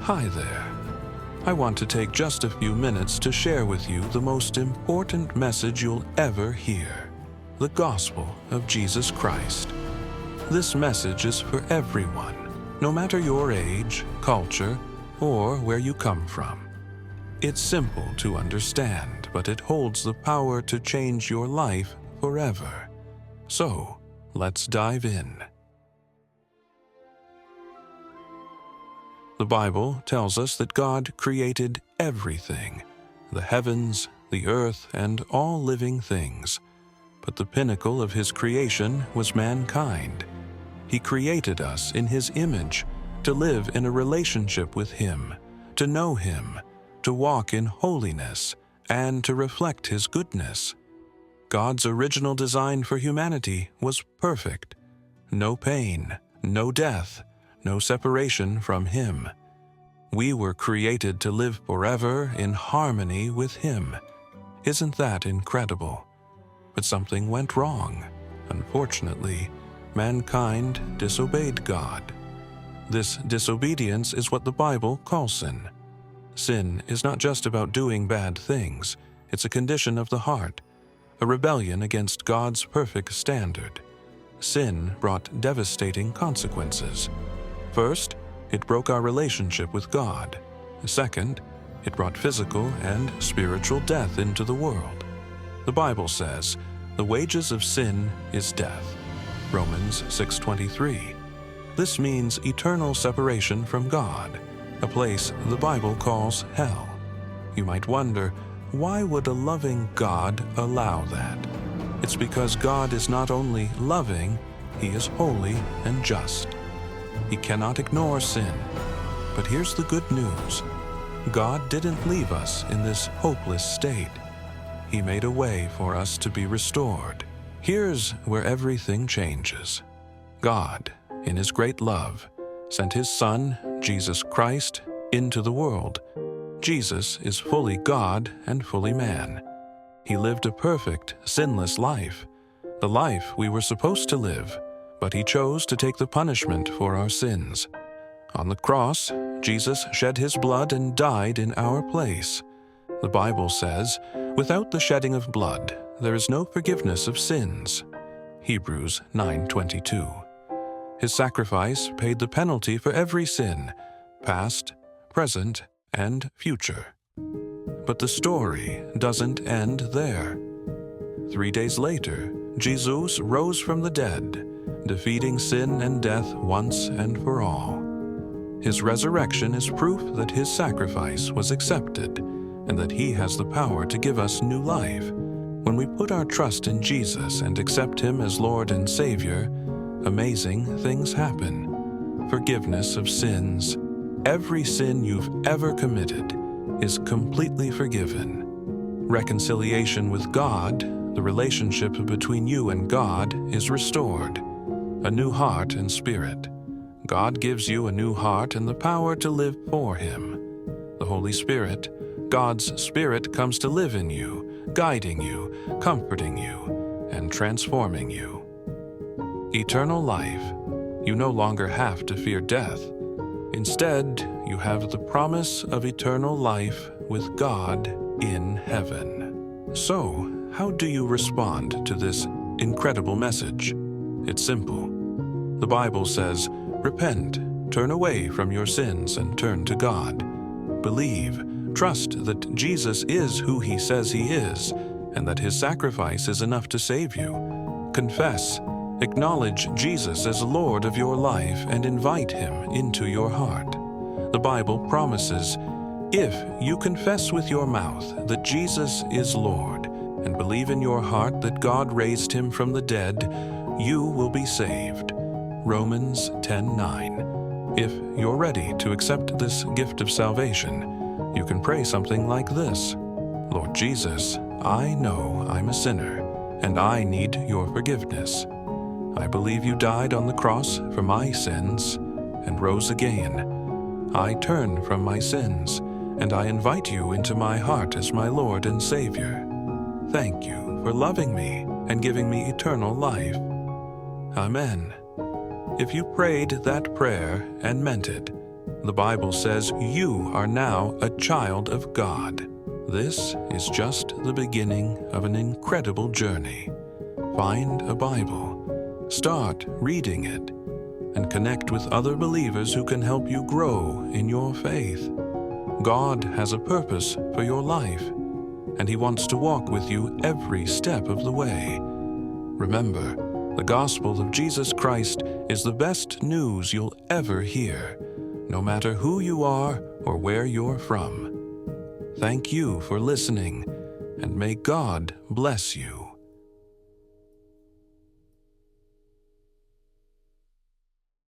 Hi there. I want to take just a few minutes to share with you the most important message you'll ever hear, the gospel of Jesus Christ. This message is for everyone, no matter your age, culture, or where you come from. It's simple to understand, but it holds the power to change your life forever. So, let's dive in. The Bible tells us that God created everything, the heavens, the earth, and all living things. But the pinnacle of His creation was mankind. He created us in His image to live in a relationship with Him, to know Him, to walk in holiness, and to reflect His goodness. God's original design for humanity was perfect. No pain, no death, no separation from Him. We were created to live forever in harmony with Him. Isn't that incredible? But something went wrong. Unfortunately, mankind disobeyed God. This disobedience is what the Bible calls sin. Sin is not just about doing bad things. It's a condition of the heart, a rebellion against God's perfect standard. Sin brought devastating consequences. First, it broke our relationship with God. Second, it brought physical and spiritual death into the world. The Bible says, "The wages of sin is death." Romans 6:23. This means eternal separation from God, a place the Bible calls hell. You might wonder, why would a loving God allow that? It's because God is not only loving, He is holy and just. He cannot ignore sin. But here's the good news. God didn't leave us in this hopeless state. He made a way for us to be restored. Here's where everything changes. God, in His great love, sent His Son, Jesus Christ, into the world. Jesus is fully God and fully man. He lived a perfect, sinless life, the life we were supposed to live, but He chose to take the punishment for our sins. On the cross, Jesus shed His blood and died in our place. The Bible says, "Without the shedding of blood, there is no forgiveness of sins." Hebrews 9:22. His sacrifice paid the penalty for every sin, past, present, and future. But the story doesn't end there. 3 days later, Jesus rose from the dead, defeating sin and death once and for all. His resurrection is proof that His sacrifice was accepted and that He has the power to give us new life. When we put our trust in Jesus and accept Him as Lord and Savior, amazing things happen. Forgiveness of sins. Every sin you've ever committed is completely forgiven. Reconciliation with God, the relationship between you and God, is restored. A new heart and spirit. God gives you a new heart and the power to live for Him. The Holy Spirit, God's Spirit, comes to live in you, guiding you, comforting you, and transforming you. Eternal life. You no longer have to fear death. Instead, you have the promise of eternal life with God in heaven. So, how do you respond to this incredible message? It's simple. The Bible says, repent, turn away from your sins and turn to God. Believe, trust that Jesus is who He says He is, and that His sacrifice is enough to save you. Confess, acknowledge Jesus as Lord of your life and invite Him into your heart. The Bible promises, if you confess with your mouth that Jesus is Lord and believe in your heart that God raised Him from the dead, you will be saved. Romans 10:9. If you're ready to accept this gift of salvation, you can pray something like this. Lord Jesus, I know I'm a sinner, and I need your forgiveness. I believe you died on the cross for my sins and rose again. I turn from my sins, and I invite you into my heart as my Lord and Savior. Thank you for loving me and giving me eternal life. Amen. If you prayed that prayer and meant it, The Bible says you are now a child of God. This is just the beginning of an incredible journey. Find a Bible, start reading it, and connect with other believers who can help you grow in your faith. God has a purpose for your life, and He wants to walk with you every step of the way. Remember, the gospel of Jesus Christ is the best news you'll ever hear, no matter who you are or where you're from. Thank you for listening, and may God bless you.